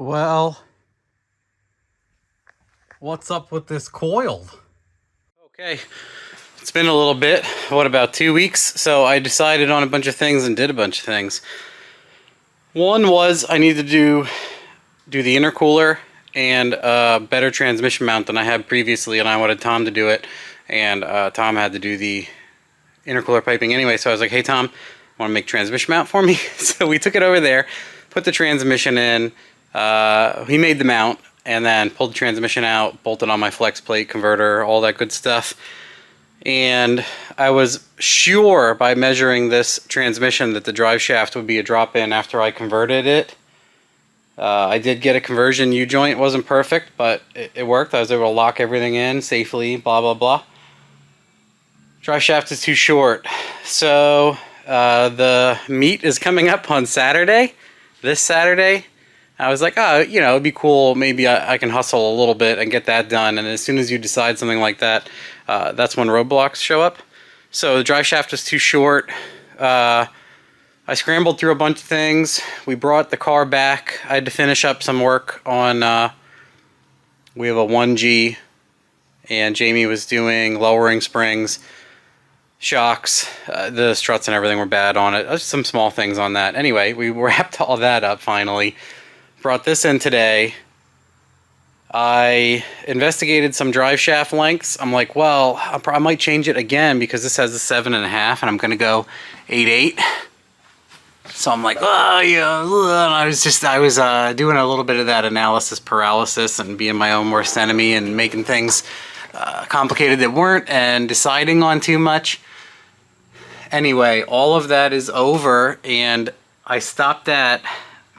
Well, what's up with this coil? Okay, it's been a little bit, what, about 2 weeks? So I decided on a bunch of things and did a bunch of things. One was I needed to do the intercooler and a better transmission mount than I had previously, and I wanted Tom to do it, and Tom had to do the intercooler piping anyway, so I was like, hey Tom, want to make transmission mount for me? So we took it over there, put the transmission in, he made the mount, and then pulled the transmission out, bolted on my flex plate converter, all that good stuff. And I was sure by measuring this transmission that the drive shaft would be a drop-in after I converted it. I did get a conversion U-joint. It wasn't perfect, but it worked. I was able to lock everything in safely, blah, blah, blah. Drive shaft is too short. So the meet is coming up on Saturday, this Saturday. I was like, oh, you know, it'd be cool. Maybe I can hustle a little bit and get that done. And as soon as you decide something like that, that's when roadblocks show up. So the drive shaft was too short. I scrambled through a bunch of things. We brought the car back. I had to finish up some work on, we have a 1G, and Jamie was doing lowering springs, shocks, the struts and everything were bad on it. Just some small things on that. Anyway, we wrapped all that up finally. Brought this in today. I investigated some drive shaft lengths. I'm like, well, I might change it again because this has a 7.5 and I'm gonna go 8.8. So I'm like, oh yeah, and I was doing a little bit of that analysis paralysis and being my own worst enemy and making things complicated that weren't and deciding on too much. Anyway, all of that is over, and I stopped at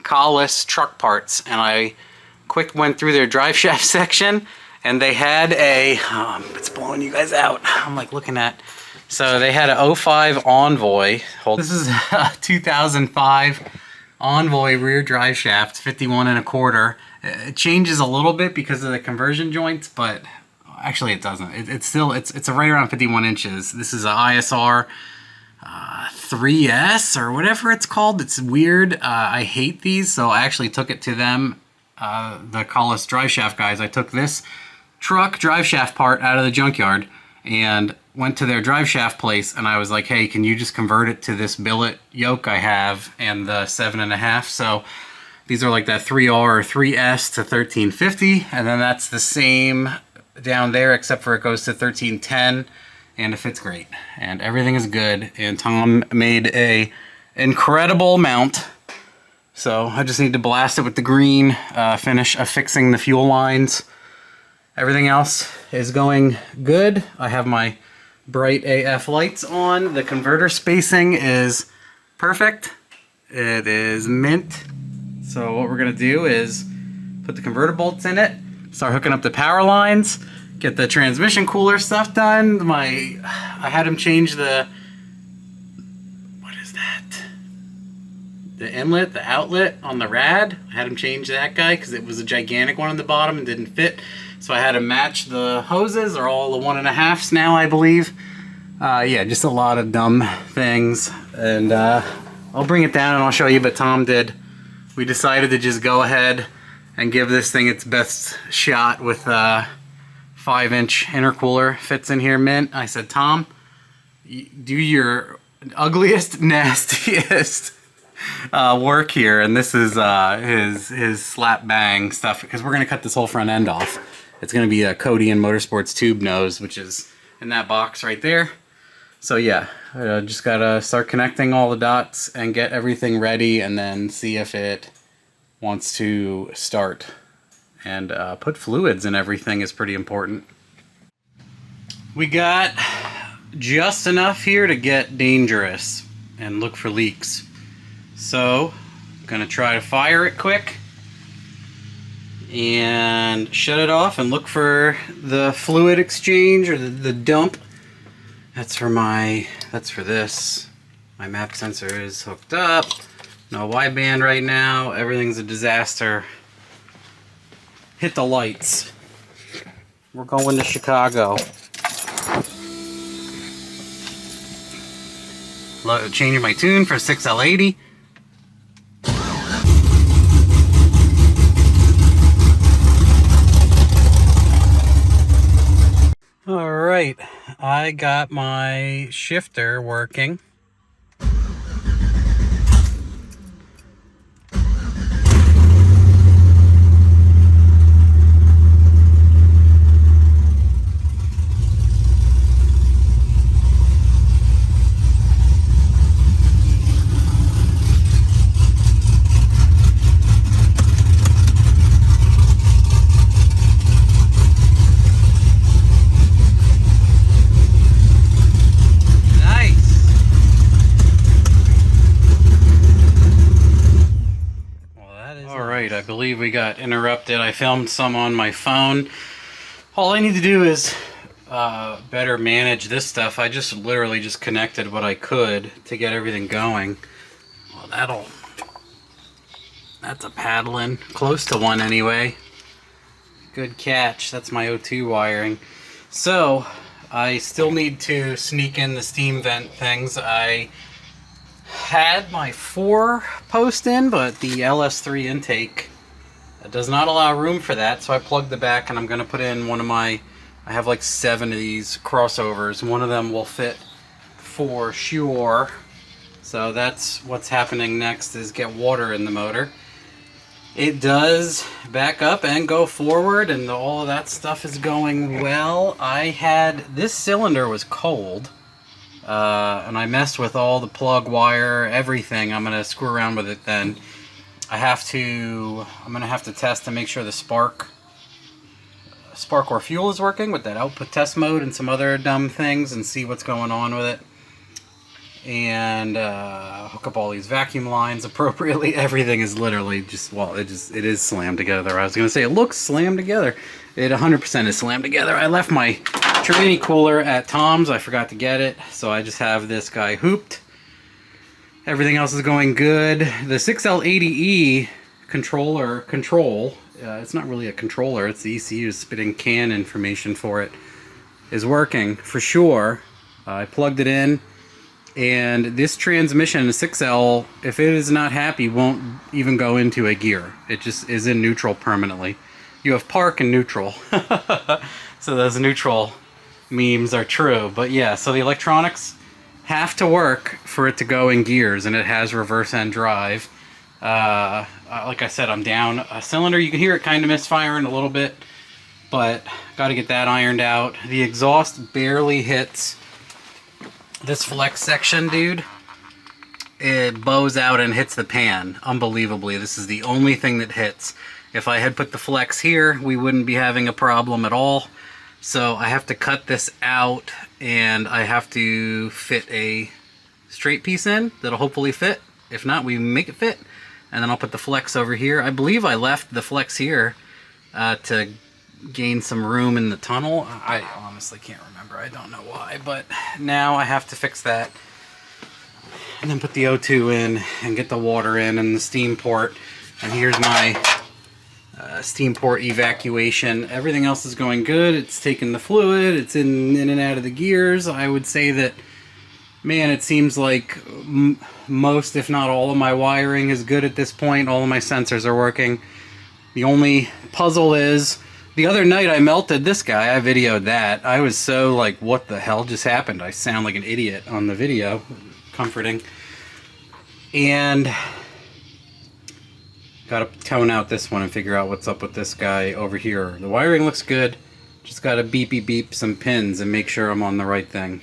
Collis Truck Parts, and I quick went through their drive shaft section, and they had a, it's blowing you guys out. I'm like looking at, so they had a 05 Envoy. This is a 2005 Envoy rear drive shaft, 51 1/4. It changes a little bit because of the conversion joints, but actually it doesn't. It's still, it's right around 51 inches. This is a ISR 3S or whatever it's called. It's weird. I hate these, so I actually took it to them, the Collis drive shaft guys. I took this truck drive shaft part out of the junkyard and went to their drive shaft place, and I was like, hey, can you just convert it to this billet yoke I have and the 7.5? So these are like that 3R or 3S to 1350, and then that's the same down there except for it goes to 1310. And it fits great, and everything is good, and Tom made a incredible mount. So I just need to blast it with the green, finish affixing the fuel lines. Everything else is going good. I have my bright AF lights on. The converter spacing is perfect. It is mint. So what we're gonna do is put the converter bolts in it, start hooking up the power lines, get the transmission cooler stuff done. I had him change the, what is that? The inlet, the outlet on the rad. I had him change that guy because it was a gigantic one on the bottom and didn't fit. So I had to match the hoses. They're all the 1.5s now, I believe. Yeah, just a lot of dumb things. And I'll bring it down and I'll show you, but Tom did. We decided to just go ahead and give this thing its best shot with 5-inch intercooler. Fits in here mint. I said, Tom, do your ugliest, nastiest work here, and this is his slap bang stuff, because we're gonna cut this whole front end off. It's gonna be a Cody and Motorsports tube nose, which is in that box right there. So yeah, just gotta start connecting all the dots and get everything ready, and then see if it wants to start. And put fluids in everything is pretty important. We got just enough here to get dangerous and look for leaks. So I'm gonna try to fire it quick and shut it off and look for the fluid exchange or the dump. That's for this. My map sensor is hooked up. No wideband right now. Everything's a disaster. Hit the lights. We're going to Chicago. Changing my tune for 6L80. right, I got my shifter working. Alright, I believe we got interrupted. I filmed some on my phone. All I need to do is better manage this stuff. I just literally just connected what I could to get everything going. Well, that's a paddling. Close to one anyway. Good catch. That's my O2 wiring. So, I still need to sneak in the steam vent things. I had my 4 post in, but the LS3 intake does not allow room for that, so I plugged the back, and I'm going to put in one of my, I have like 7 of these crossovers. One of them will fit for sure. So that's what's happening next, is get water in the motor. It does back up and go forward, and all of that stuff is going well. This cylinder was cold. And I messed with all the plug wire, everything. I'm going to screw around with it then. I'm going to have to test to make sure the spark or fuel is working with that output test mode and some other dumb things, and see what's going on with it. And hook up all these vacuum lines appropriately. Everything is literally just, well, it is slammed together. I was going to say it looks slammed together. It 100% is slammed together. I left my Triveni cooler at Tom's. I forgot to get it, so I just have this guy hooped. Everything else is going good. The 6L80E control, it's not really a controller, it's the ECU spitting CAN information for it, is working for sure. I plugged it in, and this transmission, the 6L, if it is not happy, won't even go into a gear. It just is in neutral permanently. You have park and neutral. So those neutral memes are true. But yeah, so the electronics have to work for it to go in gears, and it has reverse end drive. Like I said, I'm down a cylinder. You can hear it kind of misfiring a little bit, but got to get that ironed out. The exhaust barely hits this flex section, dude. It bows out and hits the pan. Unbelievably, this is the only thing that hits. If I had put the flex here, we wouldn't be having a problem at all. So I have to cut this out, and I have to fit a straight piece in that'll hopefully fit. If not, we make it fit. And then I'll put the flex over here. I believe I left the flex here to gain some room in the tunnel. I honestly can't remember. I don't know why, but now I have to fix that. And then put the O2 in and get the water in and the steam port. And here's my steam port evacuation. Everything else is going good. It's taking the fluid. It's in and out of the gears. I would say that, man, it seems like most, if not all, of my wiring is good at this point. All of my sensors are working. The only puzzle is, the other night I melted this guy. I videoed that. I was so like, what the hell just happened? I sound like an idiot on the video. Comforting. And gotta tone out this one and figure out what's up with this guy over here. The wiring looks good. Just gotta beep some pins and make sure I'm on the right thing.